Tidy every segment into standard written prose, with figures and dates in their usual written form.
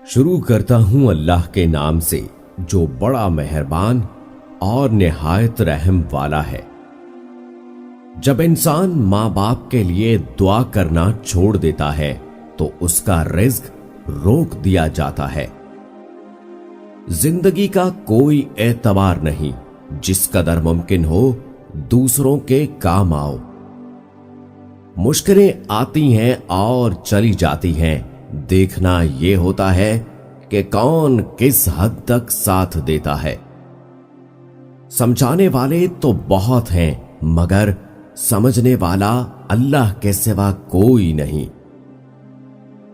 शुरू करता हूं अल्लाह के नाम से जो बड़ा मेहरबान और निहायत रहम वाला है। जब इंसान माँ बाप के लिए दुआ करना छोड़ देता है तो उसका रिज्क रोक दिया जाता है। जिंदगी का कोई एतबार नहीं, जिस कदर मुमकिन हो दूसरों के काम आओ। मुश्किलें आती हैं और चली जाती हैं, देखना यह होता है कि कौन किस हद तक साथ देता है। समझाने वाले तो बहुत हैं, मगर समझने वाला अल्लाह के सिवा कोई नहीं।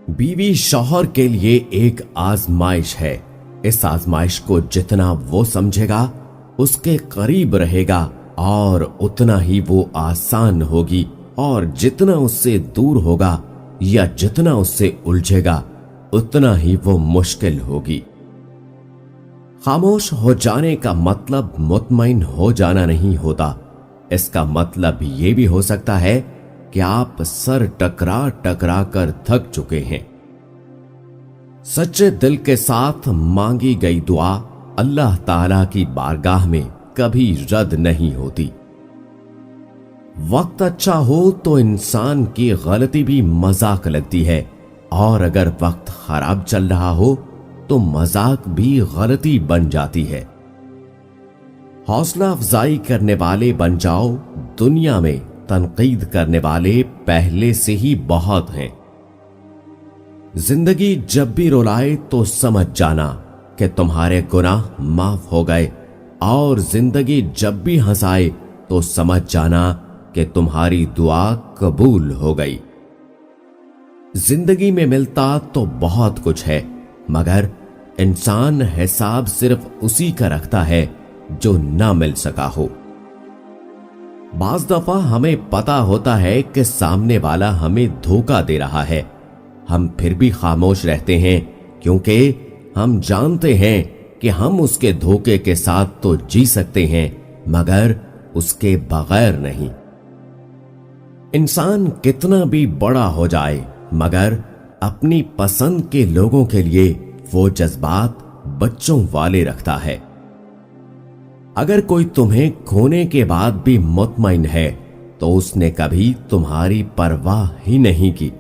बीवी शौहर के लिए एक आजमाइश है। इस आजमाइश को जितना वो समझेगा उसके करीब रहेगा और उतना ही वो आसान होगी, और जितना उससे दूर होगा या जितना उससे उलझेगा उतना ही वो मुश्किल होगी। खामोश हो जाने का मतलब मुतमईन हो जाना नहीं होता। इसका मतलब ये भी हो सकता है कि आप सर टकरा टकरा कर थक चुके हैं। सच्चे दिल के साथ मांगी गई दुआ अल्लाह ताला की बारगाह में कभी रद्द नहीं होती। वक्त अच्छा हो तो इंसान की गलती भी मजाक लगती है, और अगर वक्त खराब चल रहा हो तो मजाक भी गलती बन जाती है। हौसला अफजाई करने वाले बन जाओ, दुनिया में तनकीद करने वाले पहले से ही बहुत हैं। जिंदगी जब भी रुलाए तो समझ जाना कि तुम्हारे गुनाह माफ हो गए, और जिंदगी जब भी हंसाए तो समझ जाना कि तुम्हारी दुआ कबूल हो गई। जिंदगी में मिलता तो बहुत कुछ है, मगर इंसान हिसाब सिर्फ उसी का रखता है जो ना मिल सका हो। बाज दफा हमें पता होता है कि सामने वाला हमें धोखा दे रहा है, हम फिर भी खामोश रहते हैं क्योंकि हम जानते हैं कि हम उसके धोखे के साथ तो जी सकते हैं, मगर उसके बगैर नहीं। इंसान कितना भी बड़ा हो जाए, मगर अपनी पसंद के लोगों के लिए वो जज्बात बच्चों वाले रखता है। अगर कोई तुम्हें खोने के बाद भी मुतमईन है तो उसने कभी तुम्हारी परवाह ही नहीं की।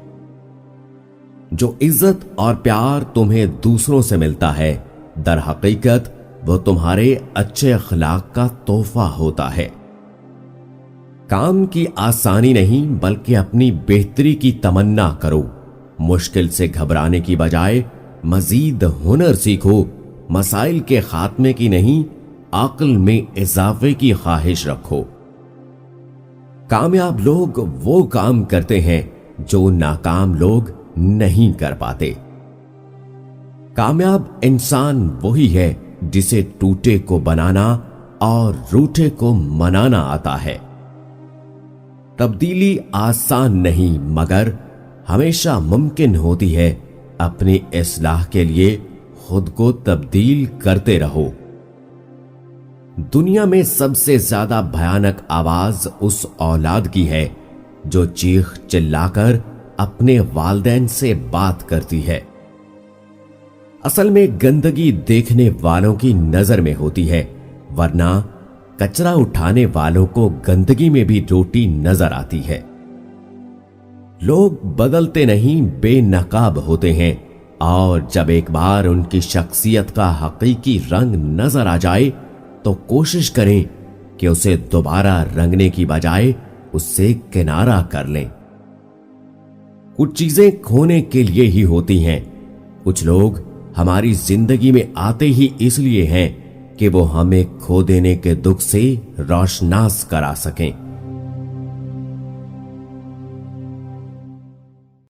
जो इज्जत और प्यार तुम्हें दूसरों से मिलता है, दर हकीकत वो तुम्हारे अच्छे अखलाक का तोहफा होता है। काम की आसानी नहीं बल्कि अपनी बेहतरी की तमन्ना करो। मुश्किल से घबराने की बजाय मजीद हुनर सीखो। मसाइल के खात्मे की नहीं, अक्ल में इजाफे की ख्वाहिश रखो। कामयाब लोग वो काम करते हैं जो नाकाम लोग नहीं कर पाते। कामयाब इंसान वही है जिसे टूटे को बनाना और रूठे को मनाना आता है। तब्दीली आसान नहीं, मगर हमेशा मुमकिन होती है। अपनी इस्लाह के लिए खुद को तब्दील करते रहो। दुनिया में सबसे ज्यादा भयानक आवाज उस औलाद की है जो चीख चिल्लाकर अपने वालिदैन से बात करती है। असल में गंदगी देखने वालों की नजर में होती है, वरना कचरा उठाने वालों को गंदगी में भी रोटी नजर आती है। लोग बदलते नहीं, बेनकाब होते हैं, और जब एक बार उनकी शख्सियत का हकीकी रंग नजर आ जाए तो कोशिश करें कि उसे दोबारा रंगने की बजाय उससे किनारा कर लें। कुछ चीजें खोने के लिए ही होती हैं। कुछ लोग हमारी जिंदगी में आते ही इसलिए हैं कि वो हमें खो देने के दुख से रोशनास करा सकें।